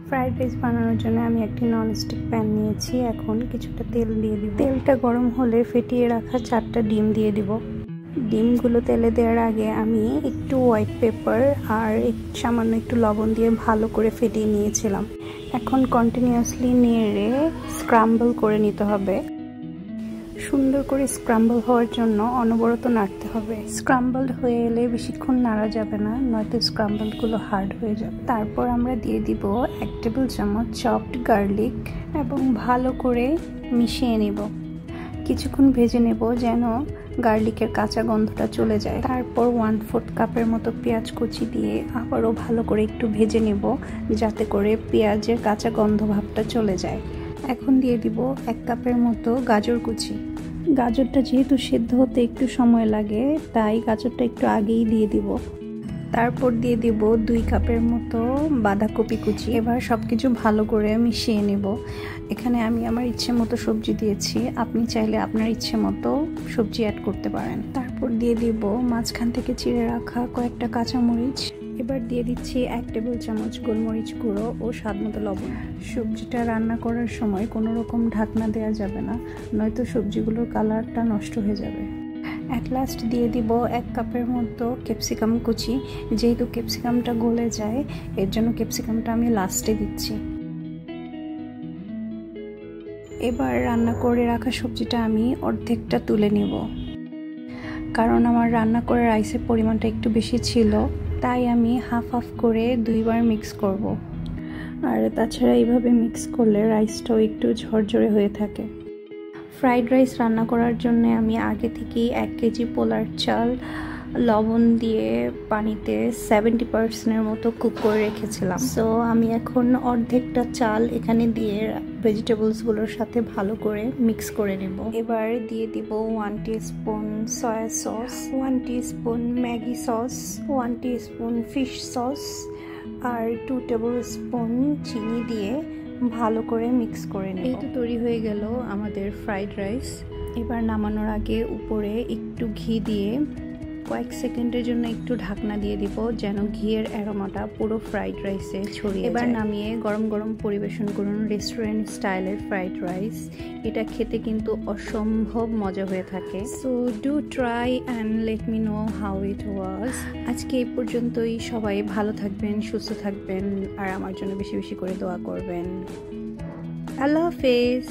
Fried rice বানানোর জন্য আমি একটি ননস্টিক প্যান নিয়েছি। এখন কিছুটা তেল দিয়ে দিব। তেলটা গরম হলে ফেটিয়ে রাখা 4টা ডিম দিয়ে দিব। ডিমগুলো তেলে দেওয়ার আগে আমি একটু হোয়াইট পেপার আর সামান্য একটু লবণ দিয়ে ভালো করে ফেটিয়ে নিয়েছিলাম। এখন কন্টিনিউয়াসলি নেড়ে স্ক্রাম্বল করে নিতে হবে। সুন্দর করে স্ক্রাম্বল হওয়ার জন্য অনবরত নাড়তে হবে। স্ক্রাম্বলড হয়ে এলে বেশিক্ষণ নাড়া যাবে না, নয়তো স্ক্রাম্বলগুলো হার্ড হয়ে যাবে। তারপর আমরা দিয়ে দিব 1 টেবিল চামচ চপড গার্লিক এবং ভালো করে মিশিয়ে নেব। কিছুক্ষণ ভেজে নেব যেন গার্লিকের কাঁচা গন্ধটা চলে যায়। তারপর 1/4 কাপের মতো পেঁয়াজ কুচি দিয়ে আবারও ভালো করে একটু ভেজে নেব যাতে করে পেঁয়াজের কাঁচা গন্ধ ভাবটা চলে যায়। এখন দিয়ে দিব 1 কাপের মতো গাজর কুচি। গাজরটা যেহেতু সেদ্ধ হতে একটু সময় লাগে তাই গাজরটা একটু আগেই দিয়ে দিব। তারপর দিয়ে দিব 2 কাপের মতো বাঁধাকপি কুচি। এবার সবকিছু ভালো করে মিশিয়ে নেব। এখানে আমি আমার ইচ্ছে মতো সবজি দিয়েছি, আপনি চাইলে আপনার ইচ্ছে মতো সবজি অ্যাড করতে পারেন। তারপর দিয়ে দিব মাঝখান থেকে চিড়ে রাখা কয়েকটা কাঁচামরিচ। এবার দিয়ে দিচ্ছি 1 টেবিল চামচ গোলমরিচ গুঁড়ো ও স্বাদমতো লবণ। সবজিটা রান্না করার সময় কোনো রকম ঢাকনা দেওয়া যাবে না, নয়তো সবজিগুলোর কালারটা নষ্ট হয়ে যাবে। অ্যাট লাস্ট দিয়ে দিব 1 কাপের মতো ক্যাপসিকাম কুচি। যেহেতু ক্যাপসিকামটা গলে যায় এর জন্য ক্যাপসিকামটা আমি লাস্টে দিচ্ছি। এবার রান্না করে রাখা সবজিটা আমি অর্ধেকটা তুলে নেব, কারণ আমার রান্না করে রাইসের পরিমাণটা একটু বেশি ছিল, তাই আমি হাফ হাফ করে 2 বার মিক্স করব। আর তাছাড়া এইভাবে মিক্স করলে রাইসটাও একটু ঝরঝরে হয়ে থাকে। ফ্রাইড রাইস রান্না করার জন্য আমি আগে থেকেই 1 কেজি পোলার চাল লবণ দিয়ে পানিতে 70% মতো কুক করে রেখেছিলাম। সো আমি এখন অর্ধেকটা চাল এখানে দিয়ে ভেজিটেবলসগুলোর সাথে ভালো করে মিক্স করে নেব। এবার দিয়ে দিব 1 teaspoon soya sauce, 1 teaspoon Maggi sauce, 1 teaspoon fish sauce আর 2 টেবিল স্পুন চিনি দিয়ে ভালো করে মিক্স করে নেব। এই তো তৈরি হয়ে গেল আমাদের ফ্রাইড রাইস। এবার নামানোর আগে উপরে একটু ঘি দিয়ে কয়েক সেকেন্ডের জন্য একটু ঢাকনা দিয়ে দিব যেন ঘিয়ের অ্যারোমাটা পুরো ফ্রাইড রাইসে ছড়িয়ে যায়। এবার নামিয়ে গরম গরম পরিবেশন করুন রেস্টুরেন্ট স্টাইলের ফ্রাইড রাইস। এটা খেতে কিন্তু অসম্ভব মজা হয়ে থাকে। So do try and let me know how it was. আজকে এই পর্যন্তই। সবাই ভালো থাকবেন, সুস্থ থাকবেন আর আমার জন্য বেশি বেশি করে দোয়া করবেন। আল্লাহ হাফেজ।